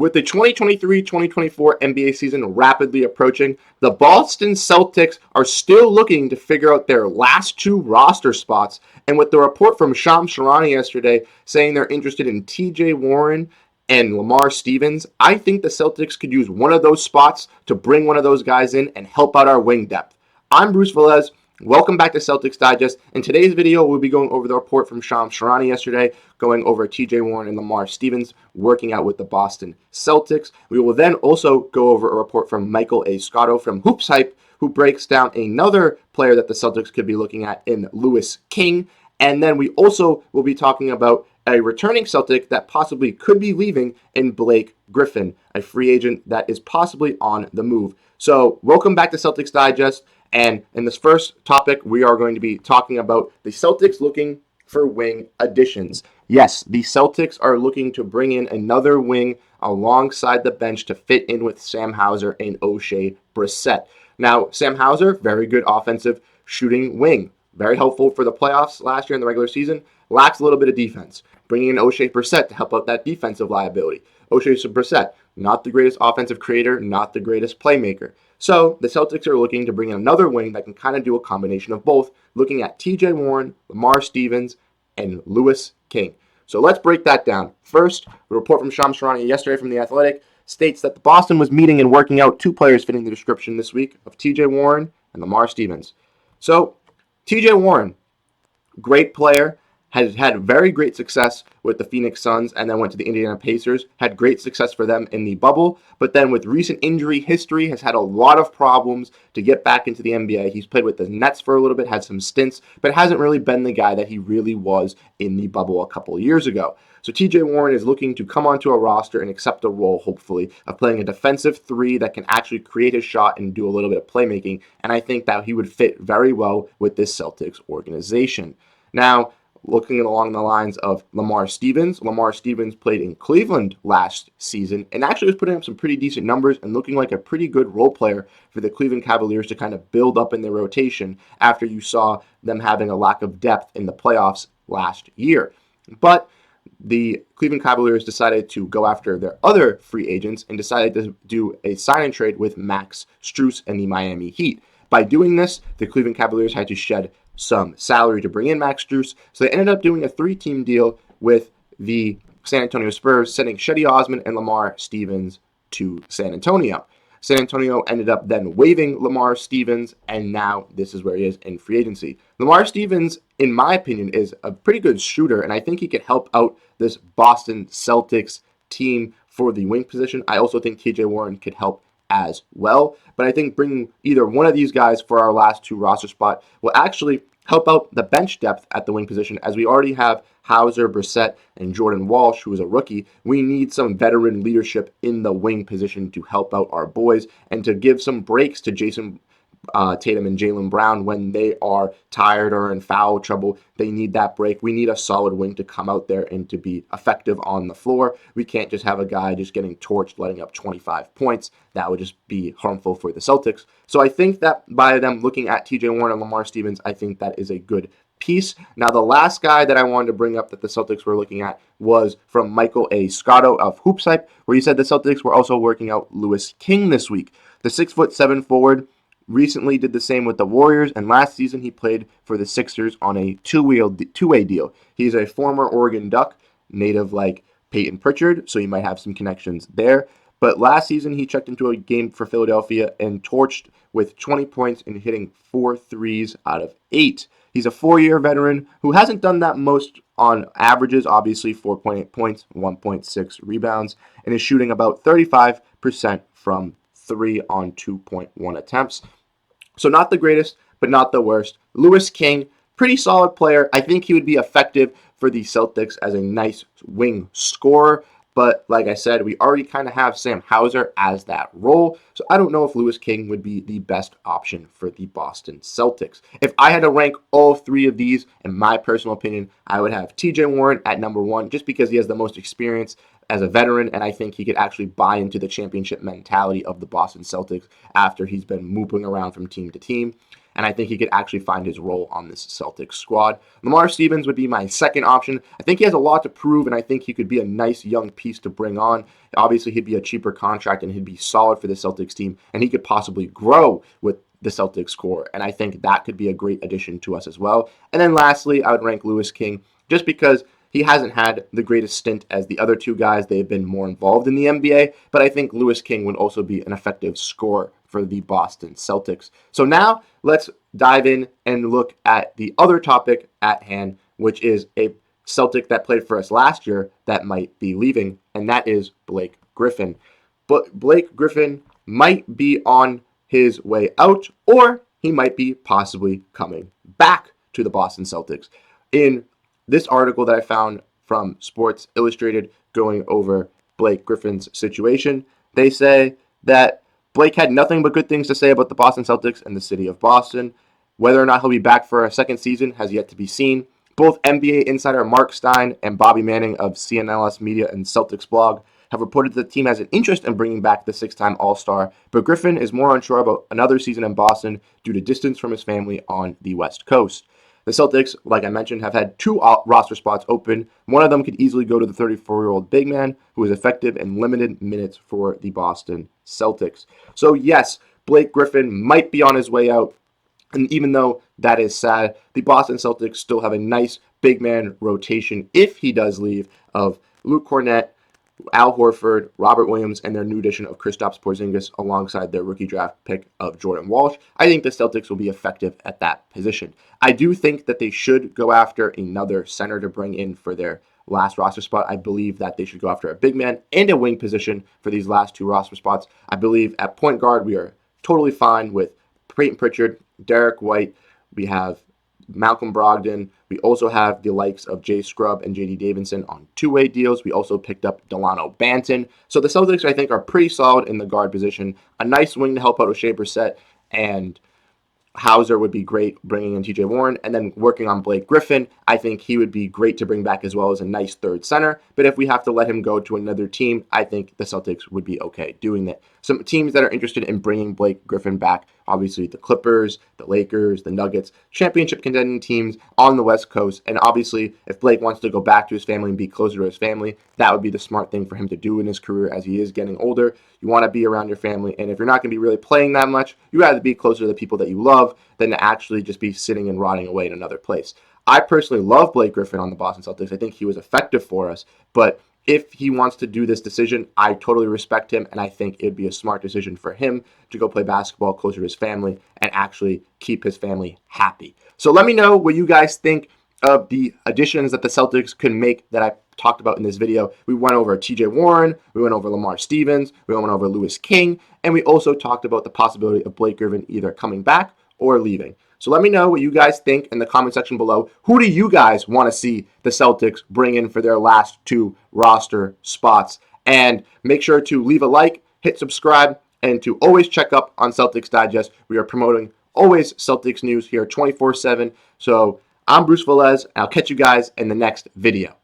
With the 2023-2024 NBA season rapidly approaching, the Boston Celtics are still looking to figure out their last two roster spots. And with the report from Shams Charania yesterday saying they're interested in TJ Warren and Lamar Stevens, I think the Celtics could use one of those spots to bring one of those guys in and help out our wing depth. I'm Bruce Veliz. Welcome back to Celtics Digest. In today's video, we'll be going over the report from Shams Charania yesterday, going over TJ Warren and Lamar Stevens working out with the Boston Celtics. We will then also go over a report from Michael A. Scotto from Hoops Hype, who breaks down another player that the Celtics could be looking at in Louis King. And then we also will be talking about a returning Celtic that possibly could be leaving in Blake Griffin, a free agent that is possibly on the move. So welcome back to Celtics Digest. And in this first topic, we are going to be talking about the Celtics looking for wing additions. Yes, the Celtics are looking to bring in another wing alongside the bench to fit in with Sam Hauser and O'Shea Brissett. Now, Sam Hauser, very good offensive shooting wing. Very helpful for the playoffs last year in the regular season. Lacks a little bit of defense. Bringing in O'Shea Brissett to help out that defensive liability. O'Shea Brissett, not the greatest offensive creator, not the greatest playmaker. So the Celtics are looking to bring in another wing that can kind of do a combination of both, looking at TJ Warren, Lamar Stevens, and Louis King. So let's break that down. First, the report from Shams Charania yesterday from The Athletic states that the Boston was meeting and working out two players fitting the description this week of TJ Warren and Lamar Stevens. So TJ Warren, great player, has had very great success with the Phoenix Suns and then went to the Indiana Pacers, had great success for them in the bubble, but then with recent injury history has had a lot of problems to get back into the NBA. He's played with the Nets for a little bit, had some stints, but hasn't really been the guy that he really was in the bubble a couple of years ago. So TJ Warren is looking to come onto a roster and accept a role, hopefully, of playing a defensive three that can actually create a shot and do a little bit of playmaking, and I think that he would fit very well with this Celtics organization. Now, looking along the lines of Lamar Stevens played in Cleveland last season and actually was putting up some pretty decent numbers and looking like a pretty good role player for the Cleveland Cavaliers to kind of build up in their rotation after you saw them having a lack of depth in the playoffs last year. But the Cleveland Cavaliers decided to go after their other free agents and decided to do a sign and trade with Max Strus and the Miami Heat. By doing this, the Cleveland Cavaliers had to shed some salary to bring in Max Strus, so they ended up doing a three-team deal with the San Antonio Spurs, sending Cedi Osman and Lamar Stevens to San Antonio. San Antonio ended up then waiving Lamar Stevens, and now this is where he is in free agency. Lamar Stevens, in my opinion, is a pretty good shooter, and I think he could help out this Boston Celtics team for the wing position. I also think TJ Warren could help as well, but I think bringing either one of these guys for our last two roster spot will actually help out the bench depth at the wing position, as we already have Hauser, Brissett, and Jordan Walsh, who is a rookie. We need some veteran leadership in the wing position to help out our boys and to give some breaks to Jason Tatum and Jaylen Brown when they are tired or in foul trouble. They need that break. We need a solid wing to come out there and to be effective on the floor. We can't just have a guy just getting torched, letting up 25 points. That would just be harmful for the Celtics. So I think that by them looking at TJ Warren and Lamar Stevens, I think that is a good piece. Now, the last guy that I wanted to bring up that the Celtics were looking at was from Michael A. Scotto of Hoops Hype, where he said the Celtics were also working out Louis King this week. The 6'7" forward recently did the same with the Warriors, and last season he played for the Sixers on a two-way deal. He's a former Oregon Duck, native like Peyton Pritchard, so you might have some connections there. But last season he checked into a game for Philadelphia and torched with 20 points and hitting 4 threes out of 8. He's a 4-year veteran who hasn't done that most on averages, obviously 4.8 points, 1.6 rebounds, and is shooting about 35% from 3 on 2.1 attempts. So not the greatest, but not the worst. Louis King, pretty solid player. I think he would be effective for the Celtics as a nice wing scorer. But like I said, we already kind of have Sam Hauser as that role. So I don't know if Louis King would be the best option for the Boston Celtics. If I had to rank all three of these, in my personal opinion, I would have TJ Warren at number 1, just because he has the most experience as a veteran, and I think he could actually buy into the championship mentality of the Boston Celtics after he's been moving around from team to team. and I think he could actually find his role on this Celtics squad. Lamar Stevens would be my second option. I think he has a lot to prove, and I think he could be a nice young piece to bring on. Obviously, he'd be a cheaper contract, and he'd be solid for the Celtics team, and he could possibly grow with the Celtics core, and I think that could be a great addition to us as well. And then lastly, I would rank Louis King just because he hasn't had the greatest stint as the other two guys. They've been more involved in the NBA, but I think Louis King would also be an effective scorer for the Boston Celtics. So now let's dive in and look at the other topic at hand, which is a Celtic that played for us last year that might be leaving, and that is Blake Griffin. But Blake Griffin might be on his way out, or he might be possibly coming back to the Boston Celtics. In this article that I found from Sports Illustrated going over Blake Griffin's situation, they say that Blake had nothing but good things to say about the Boston Celtics and the city of Boston. Whether or not he'll be back for a second season has yet to be seen. Both NBA insider Mark Stein and Bobby Manning of CNLS Media and Celtics blog have reported that the team has an interest in bringing back the six-time All-Star, but Griffin is more unsure about another season in Boston due to distance from his family on the West Coast. The Celtics, like I mentioned, have had two roster spots open. One of them could easily go to the 34-year-old big man who is effective in limited minutes for the Boston Celtics. So yes, Blake Griffin might be on his way out, and even though that is sad, the Boston Celtics still have a nice big man rotation if he does leave of Luke Cornett, Al Horford, Robert Williams, and their new addition of Kristaps Porzingis alongside their rookie draft pick of Jordan Walsh. I think the Celtics will be effective at that position. I do think that they should go after another center to bring in for their last roster spot. I believe that they should go after a big man and a wing position for these last two roster spots. I believe at point guard we are totally fine with Peyton Pritchard, Derek White. We have Malcolm Brogdon. We also have the likes of Jay Scrubb and JD Davidson on two-way deals. We also picked up Delano Banton. So the Celtics, I think, are pretty solid in the guard position. A nice wing to help out with Shea Brissett, and Hauser would be great bringing in TJ Warren. And then working on Blake Griffin, I think he would be great to bring back as well as a nice third center. But if we have to let him go to another team, I think the Celtics would be okay doing that. Some teams that are interested in bringing Blake Griffin back, obviously the Clippers, the Lakers, the Nuggets, championship contending teams on the West Coast. And obviously, if Blake wants to go back to his family and be closer to his family, that would be the smart thing for him to do in his career as he is getting older. You want to be around your family, and if you're not going to be really playing that much, you rather be closer to the people that you love than to actually just be sitting and rotting away in another place. I personally love Blake Griffin on the Boston Celtics. I think he was effective for us, but if he wants to do this decision, I totally respect him, and I think it'd be a smart decision for him to go play basketball closer to his family and actually keep his family happy. So let me know what you guys think of the additions that the Celtics can make that I talked about in this video. We went over TJ Warren, we went over Lamar Stevens, we went over Louis King, and we also talked about the possibility of Blake Griffin either coming back or leaving. So let me know what you guys think in the comment section below. Who do you guys want to see the Celtics bring in for their last two roster spots? And make sure to leave a like, hit subscribe, and to always check up on Celtics Digest. We are promoting always Celtics news here 24/7. So I'm Bruce Veliz, and I'll catch you guys in the next video.